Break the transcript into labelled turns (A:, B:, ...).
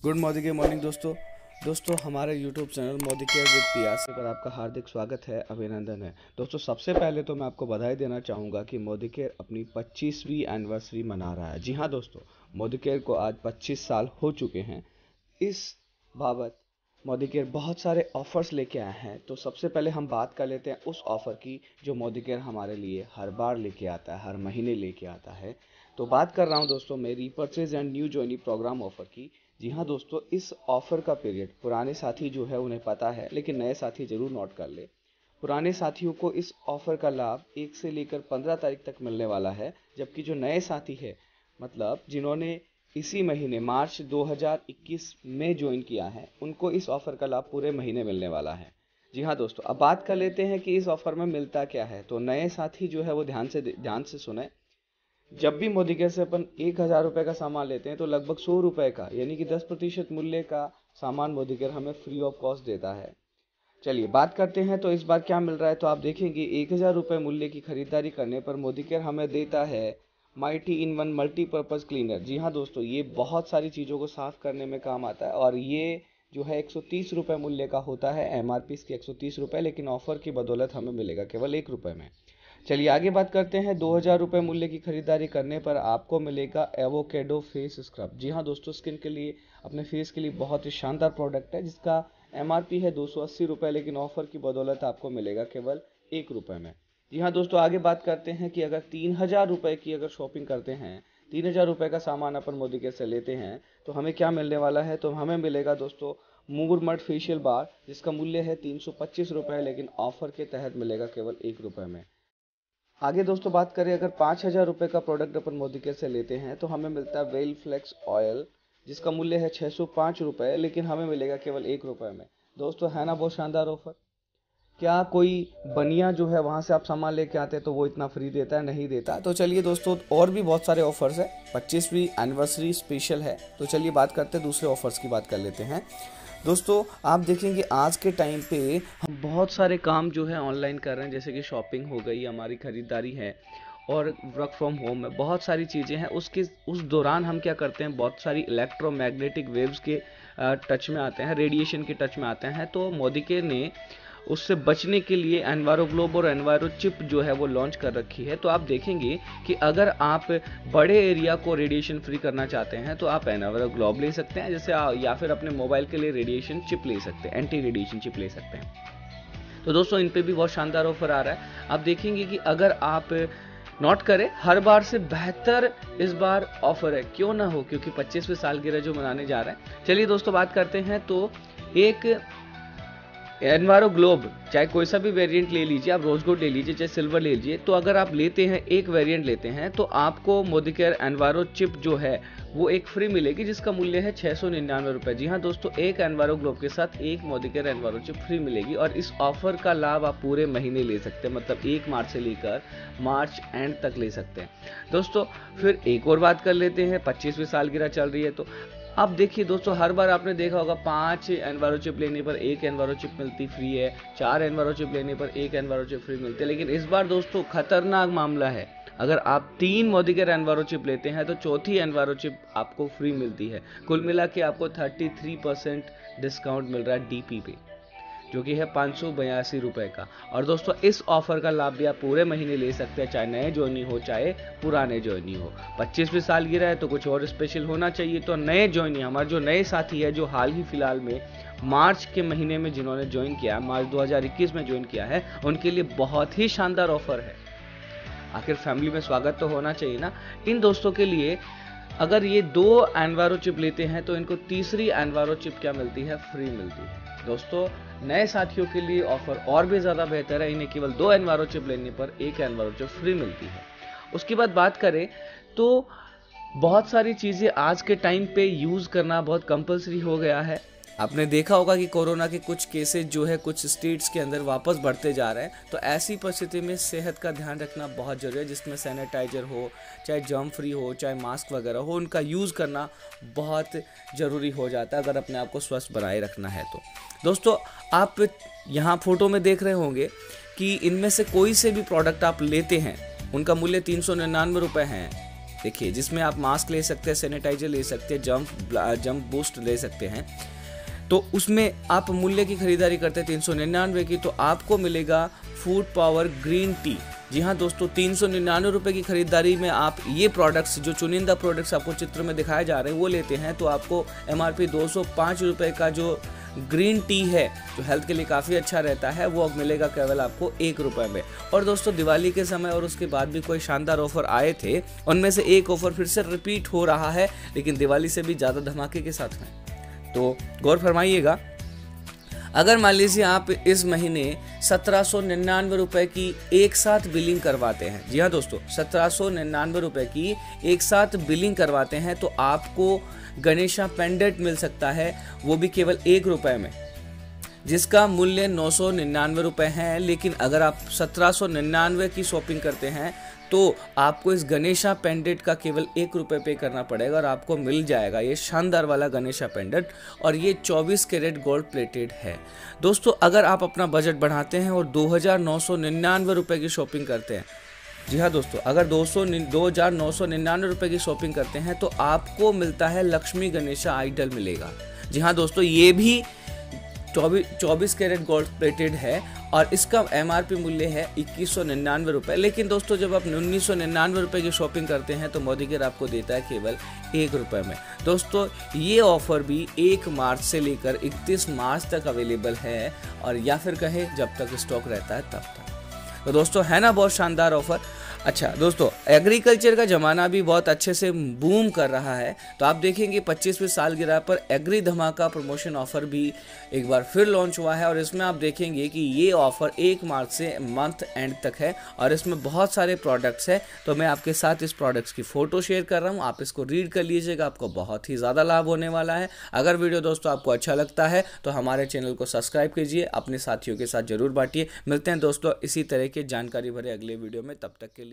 A: Good morning दोस्तों हमारे YouTube channel Modicare with पियासे पर आपका हार्दिक स्वागत है, अभिनंदन है। दोस्तों सबसे पहले तो मैं आपको बधाई देना चाहूँगा कि मोदी केयर अपनी 25वीं एनिवर्सरी मना रहा है। जी हाँ दोस्तों, मोदी केयर को आज 25 साल हो चुके हैं। इस बाबत मोदी केयर बहुत सारे ऑफ़र्स लेके आए हैं। तो सबसे पहले हम बात कर लेते हैं उस ऑफ़र की जो मोदी केयर हमारे लिए हर बार लेके आता है, हर महीने लेके आता है। तो बात कर रहा हूँ दोस्तों मैं repurchase and new joining program offer की। जी हाँ दोस्तों, इस ऑफ़र का पीरियड पुराने साथी जो है उन्हें पता है, लेकिन नए साथी ज़रूर नोट कर ले। पुराने साथियों को इस ऑफ़र का लाभ 1 से लेकर 15 तारीख तक मिलने वाला है, जबकि जो नए साथी है मतलब जिन्होंने इसी महीने मार्च 2021 में ज्वाइन किया है, उनको इस ऑफ़र का लाभ पूरे महीने मिलने वाला है। जी हाँ दोस्तों, अब बात कर लेते हैं कि इस ऑफ़र में मिलता क्या है। तो नए साथी जो है वो ध्यान से सुने। जब भी मोदी केयर से अपन 1000 रुपये का सामान लेते हैं तो लगभग 100 रुपये का यानी कि 10% मूल्य का सामान मोदी केयर हमें फ्री ऑफ कॉस्ट देता है। चलिए बात करते हैं तो इस बार क्या मिल रहा है। तो आप देखेंगे 1000 रुपये मूल्य की खरीदारी करने पर मोदी केयर हमें देता है mighty in one multipurpose cleaner. जी हाँ दोस्तों, ये बहुत सारी चीज़ों को साफ करने में काम आता है और ये जो है 130 रुपये मूल्य का होता है। MRP इसकी 130 रुपये, लेकिन ऑफर की बदौलत हमें मिलेगा केवल 1 रुपये में। चलिए आगे बात करते हैं। 2000 रुपये मूल्य की खरीदारी करने पर आपको मिलेगा एवोकेडो फेस स्क्रब। जी हाँ दोस्तों, स्किन के लिए, अपने फेस के लिए बहुत ही शानदार प्रोडक्ट है जिसका MRP है 280 रुपये, लेकिन ऑफर की बदौलत आपको मिलेगा केवल 1 रुपये में। जी हाँ दोस्तों, आगे बात करते हैं कि अगर 3000 रुपये की अगर शॉपिंग करते हैं, 3000 रुपये का सामान अपन मोदी केयर से लेते हैं तो हमें क्या मिलने वाला है। तो हमें मिलेगा दोस्तों मूरमट फेशियल बार, जिसका मूल्य है 325 रुपये, लेकिन ऑफर के तहत मिलेगा केवल 1 रुपये में। आगे दोस्तों बात करें, अगर 5000 रुपये का प्रोडक्ट अपन मोदी केयर से लेते हैं तो हमें मिलता है वेल फ्लेक्स ऑयल, जिसका मूल्य है 605 रुपये, लेकिन हमें मिलेगा केवल 1 रुपये में। दोस्तों है ना बहुत शानदार ऑफर। क्या कोई बनिया जो है वहाँ से आप सामान लेके आते हैं तो वो इतना फ्री देता है? नहीं देता। तो चलिए दोस्तों, और भी बहुत सारे ऑफर्स है, 25वीं एनिवर्सरी स्पेशल है। तो चलिए बात करते हैं दूसरे ऑफर्स की, बात कर लेते हैं। दोस्तों आप देखेंगे आज के टाइम पे हम बहुत सारे काम जो है ऑनलाइन कर रहे हैं, जैसे कि शॉपिंग हो गई, हमारी खरीदारी है और वर्क फ्रॉम होम में बहुत सारी चीज़ें हैं। उस दौरान हम क्या करते हैं, बहुत सारी इलेक्ट्रोमैग्नेटिक वेव्स के टच में आते हैं, रेडिएशन के टच में आते हैं। तो मोदी केयर ने उससे बचने के लिए एनवायरो ग्लोब और एनवायरो चिप जो है वो लॉन्च कर रखी है। तो आप देखेंगे कि अगर आप बड़े एरिया को रेडिएशन फ्री करना चाहते हैं तो आप एनवायरो ग्लोब ले सकते हैं, जैसे या फिर अपने मोबाइल के लिए रेडिएशन चिप ले सकते हैं, एंटी रेडिएशन चिप ले सकते हैं। तो दोस्तों इन पे भी बहुत शानदार ऑफर आ रहा है। आप देखेंगे कि अगर आप नोट करें, हर बार से बेहतर इस बार ऑफर है, क्यों ना हो, क्योंकि 25वीं सालगिरह जो मनाने जा रहे हैं। चलिए दोस्तों बात करते हैं। तो एक एनवायरो ग्लोब, चाहे कोई सा भी वेरिएंट ले लीजिए, आप रोज गोल्ड ले लीजिए, चाहे सिल्वर ले लीजिए, तो अगर आप लेते हैं एक वेरिएंट लेते हैं तो आपको मोदी केयर एनवायरो चिप जो है वो एक फ्री मिलेगी, जिसका मूल्य है 699 रुपये। जी हाँ दोस्तों, एक एनवायरो ग्लोब के साथ एक Modi care enviro chip free मिलेगी और इस ऑफर का लाभ आप पूरे महीने ले सकते हैं, मतलब 1 मार्च से लेकर मार्च एंड तक ले सकते हैं। दोस्तों फिर एक और बात कर लेते हैं, 25वीं सालगिरह चल रही है तो अब देखिए दोस्तों, हर बार आपने देखा होगा 5 एनवायरो चिप लेने पर 1 एनवायरो चिप मिलती फ्री है, 4 एनवायरो चिप लेने पर 1 एनवायरो चिप फ्री मिलती है। लेकिन इस बार दोस्तों खतरनाक मामला है, अगर आप 3 मोदी केयर एनवायरो चिप लेते हैं तो चौथी एनवायरो चिप आपको फ्री मिलती है। कुल मिला के आपको 33% डिस्काउंट मिल रहा है DP पे, जो कि है 582 रुपये का। और दोस्तों इस ऑफर का लाभ भी आप पूरे महीने ले सकते हैं, चाहे नए ज्वाइनी हो चाहे पुराने ज्वाइनी हो। 25वीं सालगिरह है तो कुछ और स्पेशल होना चाहिए। तो नए ज्वाइनी, हमारे जो नए साथी है जो हाल ही फिलहाल में मार्च के महीने में जिन्होंने ज्वाइन किया, मार्च 2021 में ज्वाइन किया है, उनके लिए बहुत ही शानदार ऑफर है। आखिर फैमिली में स्वागत तो होना चाहिए ना। इन दोस्तों के लिए अगर ये 2 एनवायरो चिप लेते हैं तो इनको तीसरी एनवायरो चिप क्या मिलती है, फ्री मिलती है। दोस्तों नए साथियों के लिए ऑफर और भी ज़्यादा बेहतर है, इन्हें केवल 2 एनवायरो चिप लेने पर 1 एनवायरो चिप फ्री मिलती है। उसके बाद बात करें तो बहुत सारी चीज़ें आज के टाइम पे यूज़ करना बहुत कंपलसरी हो गया है। आपने देखा होगा कि कोरोना के कुछ केसेस जो है कुछ स्टेट्स के अंदर वापस बढ़ते जा रहे हैं। तो ऐसी परिस्थिति में सेहत का ध्यान रखना बहुत जरूरी है, जिसमें सैनिटाइजर हो, चाहे जर्म फ्री हो, चाहे मास्क वगैरह हो, उनका यूज़ करना बहुत ज़रूरी हो जाता है अगर अपने आप को स्वस्थ बनाए रखना है। तो दोस्तों आप यहाँ फोटो में देख रहे होंगे कि इनमें से कोई से भी प्रोडक्ट आप लेते हैं, उनका मूल्य 399 रुपये है। देखिए, जिसमें आप मास्क ले सकते हैं, सैनिटाइजर ले सकते हैं, जंप बूस्ट ले सकते हैं। तो उसमें आप मूल्य की खरीदारी करते हैं 399 की, तो आपको मिलेगा फूड पावर ग्रीन टी। जी हाँ दोस्तों, 399 रुपये की खरीदारी में आप ये प्रोडक्ट्स, जो चुनिंदा प्रोडक्ट्स आपको चित्र में दिखाए जा रहे हैं वो लेते हैं, तो आपको MRP 205 रुपये का जो ग्रीन टी है, जो हेल्थ के लिए काफ़ी अच्छा रहता है, वो अब मिलेगा केवल आपको 1 रुपये में। और दोस्तों, दिवाली के समय और उसके बाद भी कोई शानदार ऑफर आए थे, उनमें से एक ऑफर फिर से रिपीट हो रहा है, लेकिन दिवाली से भी ज़्यादा धमाके के साथ में। तो गौर फरमाइएगा, अगर मान लीजिए आप इस महीने 1799 रुपये की एक साथ बिलिंग करवाते हैं, जी हाँ दोस्तों, 1799 रुपये की एक साथ बिलिंग करवाते हैं, तो आपको गणेशा पेंडेंट मिल सकता है, वो भी केवल 1 रुपये में, जिसका मूल्य 999 रुपये है। लेकिन अगर आप 1799 की शॉपिंग करते हैं तो आपको इस गणेशा पेंडेंट का केवल 1 रुपये पे करना पड़ेगा और आपको मिल जाएगा ये शानदार वाला गणेशा पेंडेंट, और ये 24 कैरेट गोल्ड प्लेटेड है। दोस्तों, अगर आप अपना बजट बढ़ाते हैं और 2999 रुपये की शॉपिंग करते हैं, जी हाँ दोस्तों, अगर 2999 रुपये की शॉपिंग करते हैं तो आपको मिलता है लक्ष्मी गणेशा आइडल मिलेगा। जी हाँ दोस्तों, ये भी 24 कैरेट गोल्ड प्लेटेड है और इसका MRP मूल्य है 2199 रुपये। लेकिन दोस्तों, जब आप 1999 रुपये की शॉपिंग करते हैं तो मोदी केयर आपको देता है केवल 1 रुपये में। दोस्तों, ये ऑफ़र भी 1 मार्च से लेकर 31 मार्च तक अवेलेबल है, और या फिर कहें जब तक स्टॉक रहता है तब तक। तो दोस्तों, है ना बहुत शानदार ऑफर। अच्छा दोस्तों, एग्रीकल्चर का ज़माना भी बहुत अच्छे से बूम कर रहा है, तो आप देखेंगे 25वीं सालगिरह पर एग्री धमाका प्रमोशन ऑफ़र भी एक बार फिर लॉन्च हुआ है, और इसमें आप देखेंगे कि ये ऑफ़र 1 मार्च से मंथ एंड तक है, और इसमें बहुत सारे प्रोडक्ट्स हैं। तो मैं आपके साथ इस प्रोडक्ट्स की फ़ोटो शेयर कर रहा हूँ, आप इसको रीड कर लीजिएगा, आपको बहुत ही ज़्यादा लाभ होने वाला है। अगर वीडियो दोस्तों आपको अच्छा लगता है तो हमारे चैनल को सब्सक्राइब कीजिए, अपने साथियों के साथ ज़रूर बांटिए। मिलते हैं दोस्तों इसी तरह के जानकारी भरे अगले वीडियो में, तब तक के लिए